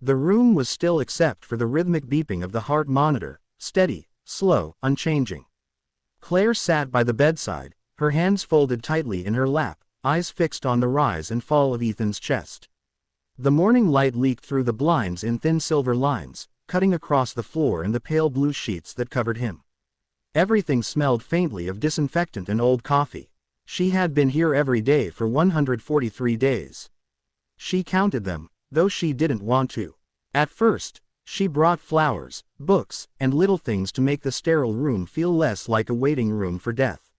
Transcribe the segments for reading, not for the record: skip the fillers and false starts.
The room was still except for the rhythmic beeping of the heart monitor, steady, slow, unchanging. Claire sat by the bedside, her hands folded tightly in her lap, eyes fixed on the rise and fall of Ethan's chest. The morning light leaked through the blinds in thin silver lines, cutting across the floor and the pale blue sheets that covered him. Everything smelled faintly of disinfectant and old coffee. She had been here every day for 143 days. She counted them, though she didn't want to. At first, she brought flowers, books, and little things to make the sterile room feel less like a waiting room for death.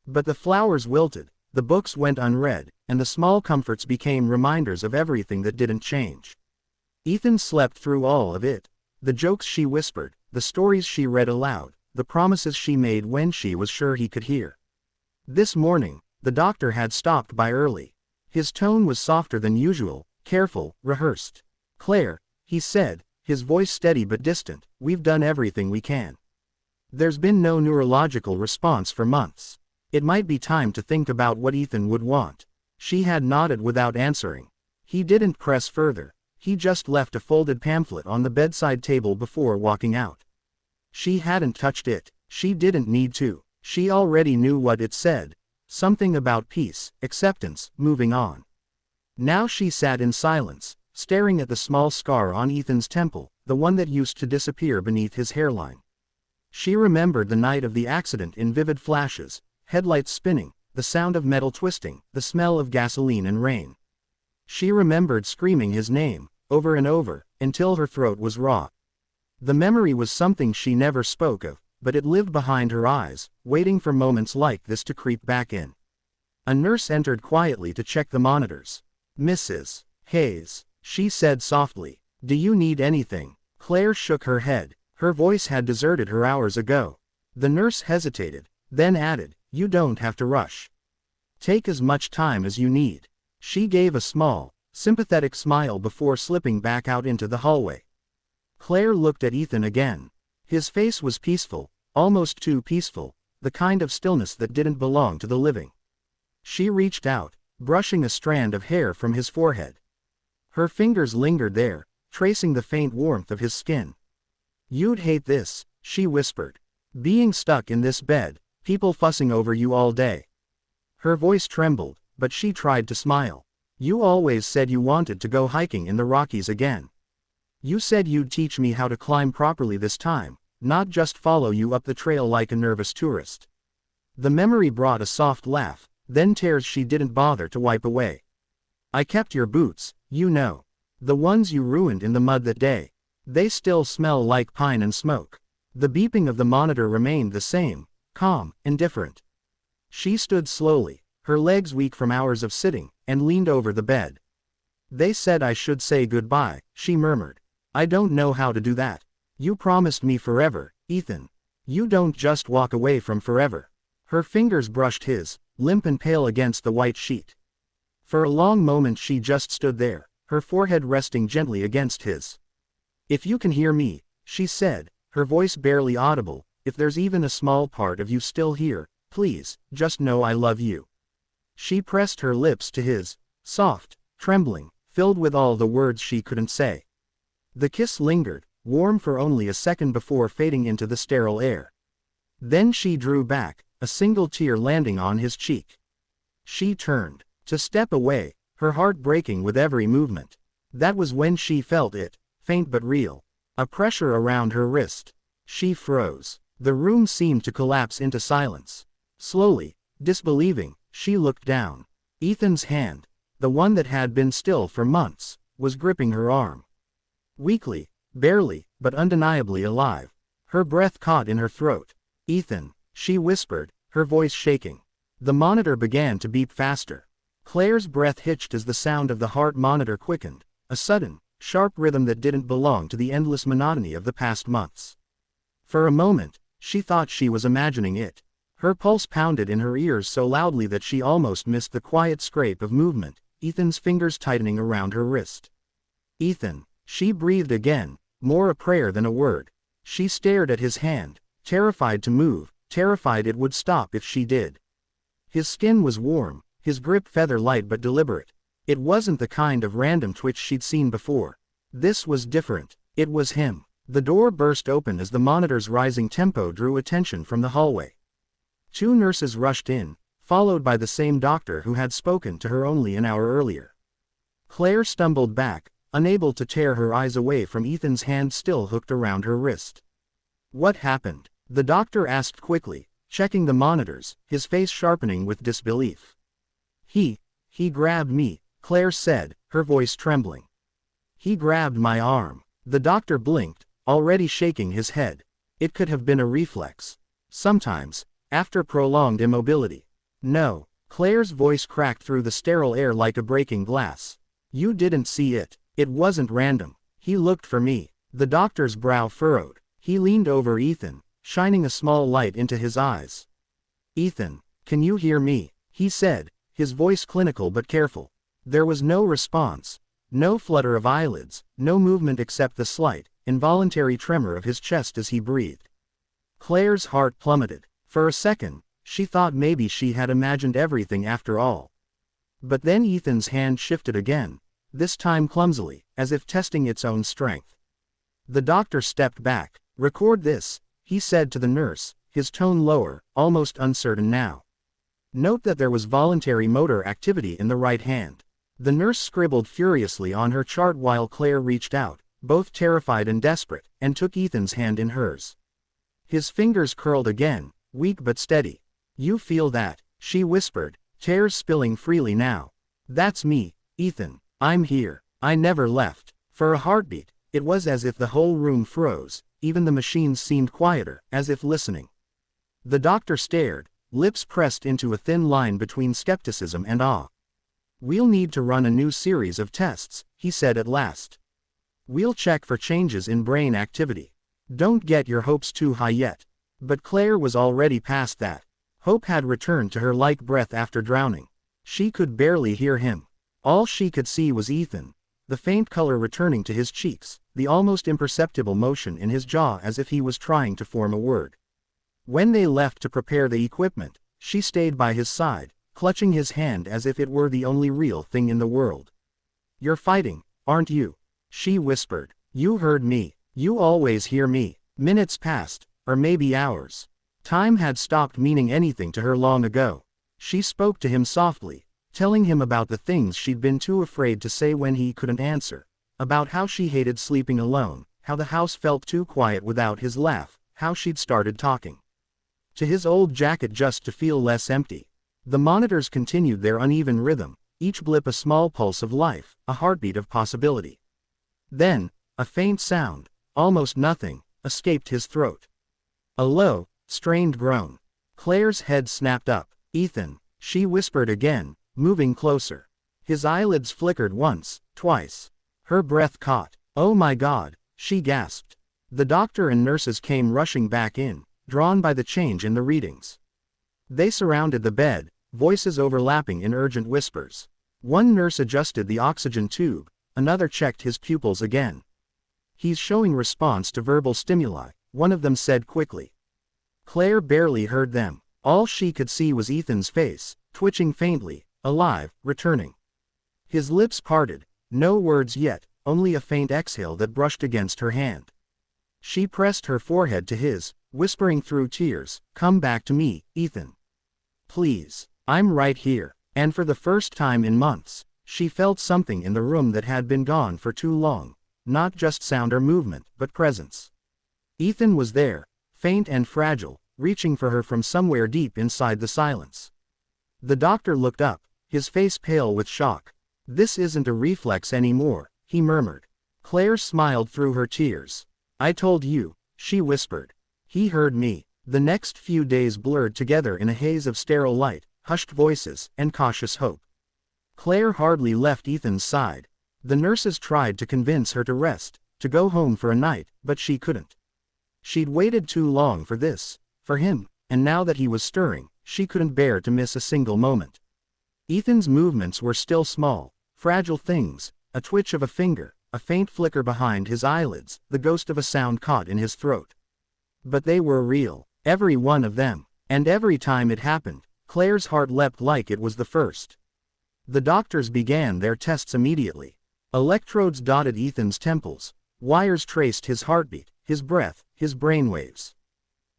But the flowers wilted, the books went unread, and the small comforts became reminders of everything that didn't change. Ethan slept through all of it. The jokes she whispered, the stories she read aloud, the promises she made when she was sure he could hear. This morning, the doctor had stopped by early. His tone was softer than usual, careful, rehearsed. "Claire," he said, his voice steady but distant, "we've done everything we can. There's been no neurological response for months. It might be time to think about what Ethan would want." She had nodded without answering. He didn't press further. He just left a folded pamphlet on the bedside table before walking out. She hadn't touched it. She didn't need to. She already knew what it said. Something about peace, acceptance, moving on. Now she sat in silence, staring at the small scar on Ethan's temple, the one that used to disappear beneath his hairline. She remembered the night of the accident in vivid flashes, headlights spinning, the sound of metal twisting, the smell of gasoline and rain. She remembered screaming his name, over and over, until her throat was raw. The memory was something she never spoke of, but it lived behind her eyes, waiting for moments like this to creep back in. A nurse entered quietly to check the monitors. "Mrs. Hayes," she said softly, "do you need anything?" Claire shook her head. Her voice had deserted her hours ago. The nurse hesitated, then added, "You don't have to rush. Take as much time as you need." She gave a small, sympathetic smile before slipping back out into the hallway. Claire looked at Ethan again. His face was peaceful, almost too peaceful, the kind of stillness that didn't belong to the living. She reached out, brushing a strand of hair from his forehead. Her fingers lingered there, tracing the faint warmth of his skin. "You'd hate this," she whispered. "Being stuck in this bed, people fussing over you all day." Her voice trembled, but she tried to smile. "You always said you wanted to go hiking in the Rockies again. You said you'd teach me how to climb properly this time, not just follow you up the trail like a nervous tourist." The memory brought a soft laugh, then tears she didn't bother to wipe away. "I kept your boots, you know. The ones you ruined in the mud that day. They still smell like pine and smoke." The beeping of the monitor remained the same, calm, indifferent. She stood slowly, her legs weak from hours of sitting, and leaned over the bed. "They said I should say goodbye," she murmured. "I don't know how to do that. You promised me forever, Ethan. You don't just walk away from forever." Her fingers brushed his, limp and pale against the white sheet. For a long moment she just stood there, her forehead resting gently against his. "If you can hear me," she said, her voice barely audible, "if there's even a small part of you still here, please, just know I love you." She pressed her lips to his, soft, trembling, filled with all the words she couldn't say. The kiss lingered, warm for only a second before fading into the sterile air. Then she drew back, a single tear landing on his cheek. She turned to step away, her heart breaking with every movement. That was when she felt it, faint but real. A pressure around her wrist. She froze. The room seemed to collapse into silence. Slowly, disbelieving, she looked down. Ethan's hand, the one that had been still for months, was gripping her arm. Weakly, barely, but undeniably alive. Her breath caught in her throat. "Ethan," she whispered, her voice shaking. The monitor began to beep faster. Claire's breath hitched as the sound of the heart monitor quickened, a sudden, sharp rhythm that didn't belong to the endless monotony of the past months. For a moment, she thought she was imagining it. Her pulse pounded in her ears so loudly that she almost missed the quiet scrape of movement, Ethan's fingers tightening around her wrist. "Ethan," she breathed again, more a prayer than a word. She stared at his hand, terrified to move, terrified it would stop if she did. His skin was warm, his grip feather-light but deliberate. It wasn't the kind of random twitch she'd seen before. This was different. It was him. The door burst open as the monitor's rising tempo drew attention from the hallway. 2 nurses rushed in, followed by the same doctor who had spoken to her only an hour earlier. Claire stumbled back, unable to tear her eyes away from Ethan's hand still hooked around her wrist. What happened? The doctor asked quickly, checking the monitors, his face sharpening with disbelief. He grabbed me, Claire said, her voice trembling. He grabbed my arm. The doctor blinked, already shaking his head. It could have been a reflex. Sometimes, after prolonged immobility. No, Claire's voice cracked through the sterile air like a breaking glass. You didn't see it. It wasn't random. He looked for me. The doctor's brow furrowed. He leaned over Ethan, shining a small light into his eyes. Ethan, can you hear me? He said, his voice clinical but careful. There was no response. No flutter of eyelids, no movement except the slight, involuntary tremor of his chest as he breathed. Claire's heart plummeted. For a second, she thought maybe she had imagined everything after all. But then Ethan's hand shifted again, this time clumsily, as if testing its own strength. The doctor stepped back. Record this, he said to the nurse, his tone lower, almost uncertain now. Note that there was voluntary motor activity in the right hand. The nurse scribbled furiously on her chart while Claire reached out, both terrified and desperate, and took Ethan's hand in hers. His fingers curled again, weak but steady. You feel that, she whispered, tears spilling freely now. That's me, Ethan. I'm here. I never left. For a heartbeat, it was as if the whole room froze, even the machines seemed quieter, as if listening. The doctor stared, lips pressed into a thin line between skepticism and awe. We'll need to run a new series of tests, he said at last. We'll check for changes in brain activity. Don't get your hopes too high yet. But Claire was already past that. Hope had returned to her like breath after drowning. She could barely hear him. All she could see was Ethan, the faint color returning to his cheeks, the almost imperceptible motion in his jaw as if he was trying to form a word. When they left to prepare the equipment, she stayed by his side, clutching his hand as if it were the only real thing in the world. You're fighting, aren't you? She whispered. You heard me. You always hear me. Minutes passed, or maybe hours. Time had stopped meaning anything to her long ago. She spoke to him softly, telling him about the things she'd been too afraid to say when he couldn't answer, about how she hated sleeping alone, how the house felt too quiet without his laugh, how she'd started talking to his old jacket just to feel less empty. The monitors continued their uneven rhythm, each blip a small pulse of life, a heartbeat of possibility. Then, a faint sound, almost nothing, escaped his throat. A low, strained groan. Claire's head snapped up. Ethan, she whispered again, moving closer. His eyelids flickered once, twice. Her breath caught. Oh my God, she gasped. The doctor and nurses came rushing back in, drawn by the change in the readings. They surrounded the bed, voices overlapping in urgent whispers. One nurse adjusted the oxygen tube, another checked his pupils again. He's showing response to verbal stimuli, one of them said quickly. Claire barely heard them. All she could see was Ethan's face, twitching faintly, alive, returning. His lips parted, no words yet, only a faint exhale that brushed against her hand. She pressed her forehead to his, whispering through tears, "Come back to me, Ethan. Please, I'm right here." And for the first time in months, she felt something in the room that had been gone for too long, not just sound or movement, but presence. Ethan was there, faint and fragile, reaching for her from somewhere deep inside the silence. The doctor looked up, his face pale with shock. "This isn't a reflex anymore," he murmured. Claire smiled through her tears. "I told you," she whispered. He heard me. The next few days blurred together in a haze of sterile light, hushed voices, and cautious hope. Claire hardly left Ethan's side. The nurses tried to convince her to rest, to go home for a night, but she couldn't. She'd waited too long for this, for him, and now that he was stirring, she couldn't bear to miss a single moment. Ethan's movements were still small, fragile things, a twitch of a finger, a faint flicker behind his eyelids, the ghost of a sound caught in his throat. But they were real, every one of them, and every time it happened, Claire's heart leapt like it was the first. The doctors began their tests immediately. Electrodes dotted Ethan's temples. Wires traced his heartbeat, his breath, his brainwaves.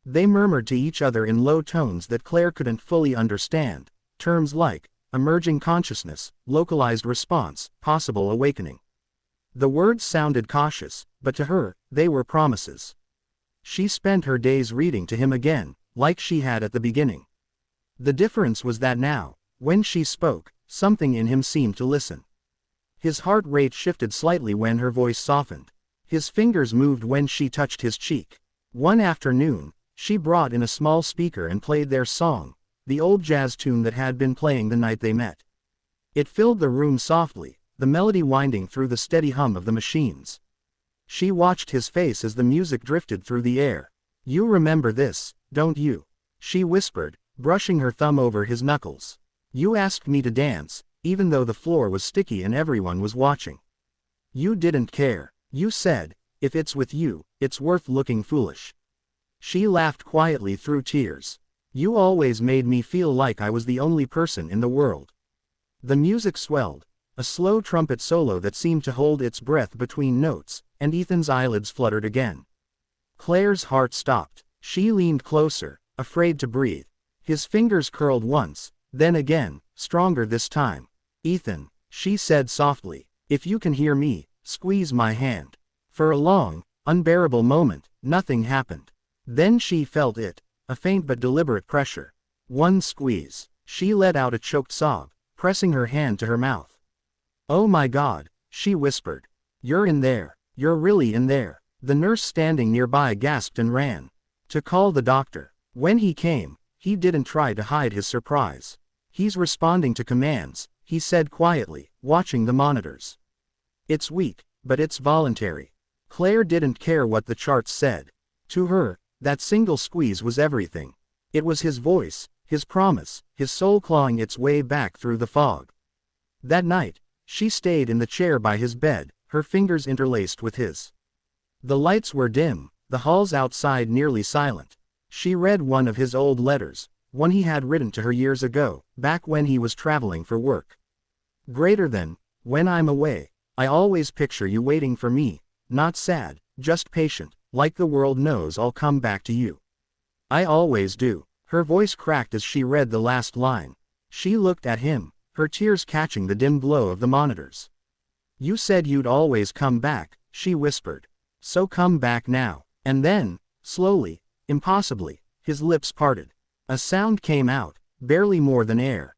They murmured to each other in low tones that Claire couldn't fully understand, terms like emerging consciousness, localized response, possible awakening. The words sounded cautious, but to her, they were promises. She spent her days reading to him again, like she had at the beginning. The difference was that now, when she spoke, something in him seemed to listen. His heart rate shifted slightly when her voice softened. His fingers moved when she touched his cheek. One afternoon, she brought in a small speaker and played their song, the old jazz tune that had been playing the night they met. It filled the room softly, the melody winding through the steady hum of the machines. She watched his face as the music drifted through the air. "You remember this, don't you?" she whispered, brushing her thumb over his knuckles. "You asked me to dance, even though the floor was sticky and everyone was watching. You didn't care. You said, if it's with you, it's worth looking foolish." She laughed quietly through tears. "You always made me feel like I was the only person in the world." The music swelled, a slow trumpet solo that seemed to hold its breath between notes, and Ethan's eyelids fluttered again. Claire's heart stopped. She leaned closer, afraid to breathe. His fingers curled once, then again, stronger this time. "Ethan," she said softly, "if you can hear me, squeeze my hand." For a long, unbearable moment, nothing happened. Then she felt it, a faint but deliberate pressure. One squeeze. She let out a choked sob, pressing her hand to her mouth. "Oh my God," she whispered. "You're in there. You're really in there." The nurse standing nearby gasped and ran to call the doctor. When he came, he didn't try to hide his surprise. "He's responding to commands," he said quietly, watching the monitors. "It's weak, but it's voluntary." Claire didn't care what the charts said. To her, that single squeeze was everything. It was his voice, his promise, his soul clawing its way back through the fog. That night, she stayed in the chair by his bed, her fingers interlaced with his. The lights were dim, the halls outside nearly silent. She read one of his old letters, one he had written to her years ago, back when he was traveling for work. "Greater than, when I'm away, I always picture you waiting for me, not sad, just patient, like the world knows I'll come back to you. I always do." Her voice cracked as she read the last line. She looked at him, her tears catching the dim glow of the monitors. "You said you'd always come back," she whispered. "So come back now." And then, slowly, impossibly, his lips parted. A sound came out, barely more than air.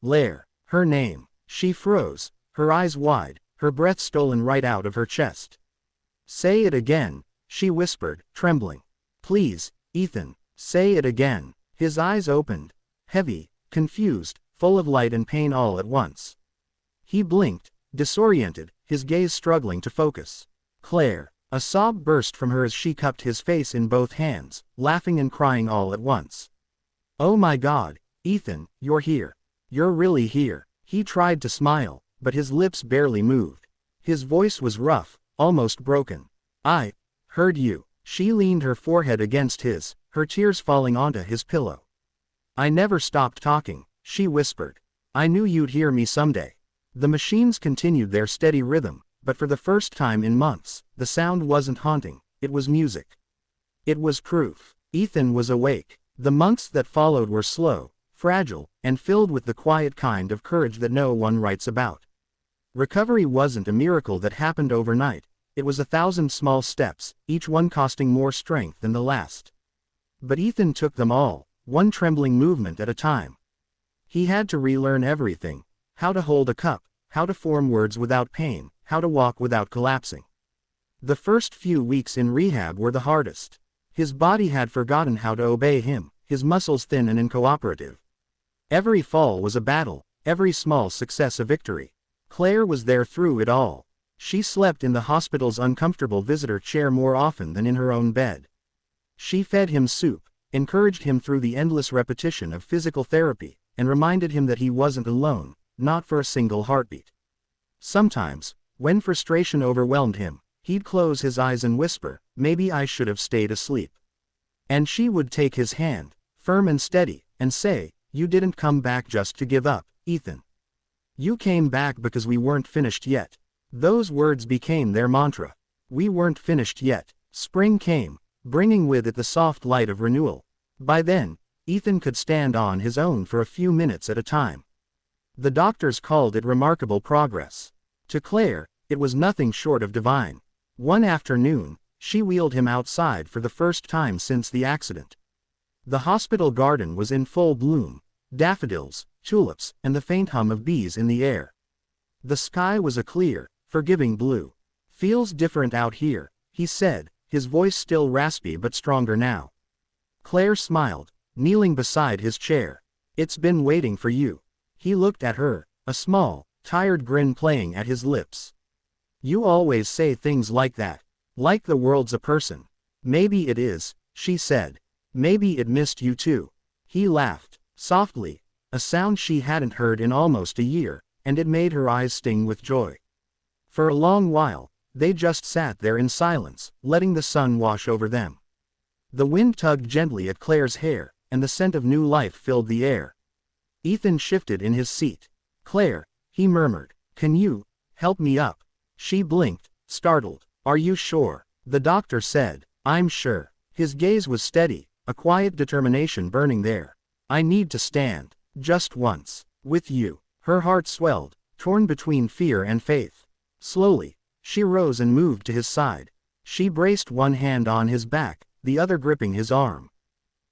Lair. Her name. She froze, her eyes wide, her breath stolen right out of her chest. "Say it again," she whispered, trembling. "Please, Ethan, say it again." His eyes opened, heavy, confused, full of light and pain all at once. He blinked, disoriented, his gaze struggling to focus. "Claire." A sob burst from her as she cupped his face in both hands, laughing and crying all at once. "Oh my God, Ethan, you're here. You're really here." He tried to smile, but his lips barely moved. His voice was rough, almost broken. "I heard you." She leaned her forehead against his, her tears falling onto his pillow. "I never stopped talking," she whispered. "I knew you'd hear me someday." The machines continued their steady rhythm, but for the first time in months, the sound wasn't haunting, it was music. It was proof. Ethan was awake. The months that followed were slow, fragile, and filled with the quiet kind of courage that no one writes about. Recovery wasn't a miracle that happened overnight, it was 1,000 small steps, each one costing more strength than the last. But Ethan took them all, one trembling movement at a time. He had to relearn everything: how to hold a cup, how to form words without pain, how to walk without collapsing. The first few weeks in rehab were the hardest. His body had forgotten how to obey him, his muscles thin and uncooperative. Every fall was a battle, every small success a victory. Claire was there through it all. She slept in the hospital's uncomfortable visitor chair more often than in her own bed. She fed him soup, encouraged him through the endless repetition of physical therapy, and reminded him that he wasn't alone, not for a single heartbeat. Sometimes, when frustration overwhelmed him, he'd close his eyes and whisper, "Maybe I should have stayed asleep." And she would take his hand, firm and steady, and say, "You didn't come back just to give up, Ethan. You came back because we weren't finished yet." Those words became their mantra. We weren't finished yet. Spring came, bringing with it the soft light of renewal. By then, Ethan could stand on his own for a few minutes at a time. The doctors called it remarkable progress. To Claire, it was nothing short of divine. One afternoon, she wheeled him outside for the first time since the accident. The hospital garden was in full bloom, daffodils, tulips, and the faint hum of bees in the air. The sky was a clear, forgiving blue. "Feels different out here," he said, his voice still raspy but stronger now. Claire smiled, kneeling beside his chair. "It's been waiting for you." He looked at her, a small, tired grin playing at his lips. "You always say things like that. Like the world's a person." "Maybe it is," she said. "Maybe it missed you too." He laughed, softly, a sound she hadn't heard in almost a year, and it made her eyes sting with joy. For a long while, they just sat there in silence, letting the sun wash over them. The wind tugged gently at Claire's hair, and the scent of new life filled the air. Ethan shifted in his seat. "Claire," he murmured, "can you help me up?" She blinked, startled. "Are you sure?" The doctor said. "I'm sure." His gaze was steady, a quiet determination burning there. "I need to stand, just once, with you." Her heart swelled, torn between fear and faith. Slowly, she rose and moved to his side. She braced one hand on his back, the other gripping his arm.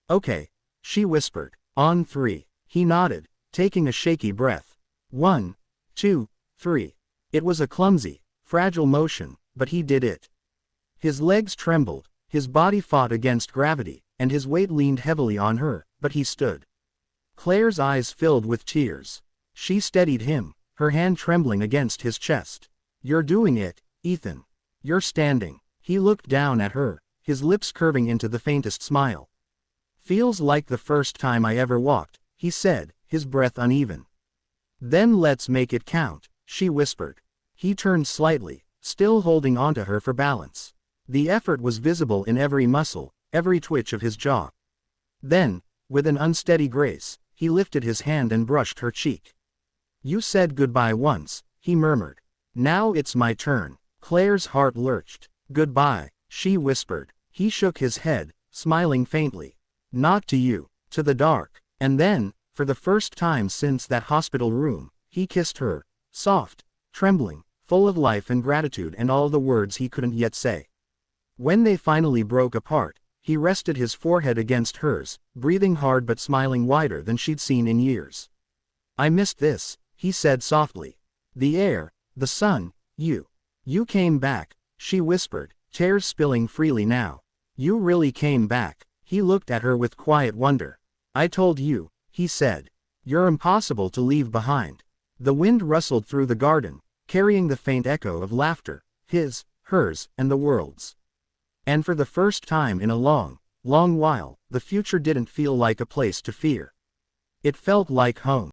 "Okay," she whispered. "On 3. He nodded, taking a shaky breath. 1, 2, 3. It was a clumsy, fragile motion, but he did it. His legs trembled, his body fought against gravity, and his weight leaned heavily on her, but he stood. Claire's eyes filled with tears. She steadied him, her hand trembling against his chest. "You're doing it, Ethan. You're standing." He looked down at her, his lips curving into the faintest smile. "Feels like the first time I ever walked," he said, his breath uneven. "Then let's make it count," she whispered. He turned slightly, still holding onto her for balance. The effort was visible in every muscle, every twitch of his jaw. Then, with an unsteady grace, he lifted his hand and brushed her cheek. "You said goodbye once," he murmured. "Now it's my turn." Claire's heart lurched. "Goodbye," she whispered. He shook his head, smiling faintly. "Not to you, to the dark." And then, for the first time since that hospital room, he kissed her, soft, trembling, full of life and gratitude and all the words he couldn't yet say. When they finally broke apart, he rested his forehead against hers, breathing hard but smiling wider than she'd seen in years. "I missed this," he said softly. "The air, the sun, you. You came back," she whispered, tears spilling freely now. "You really came back." He looked at her with quiet wonder. "I told you," he said. "You're impossible to leave behind." The wind rustled through the garden, carrying the faint echo of laughter, his, hers, and the world's. And for the first time in a long, long while, the future didn't feel like a place to fear. It felt like home.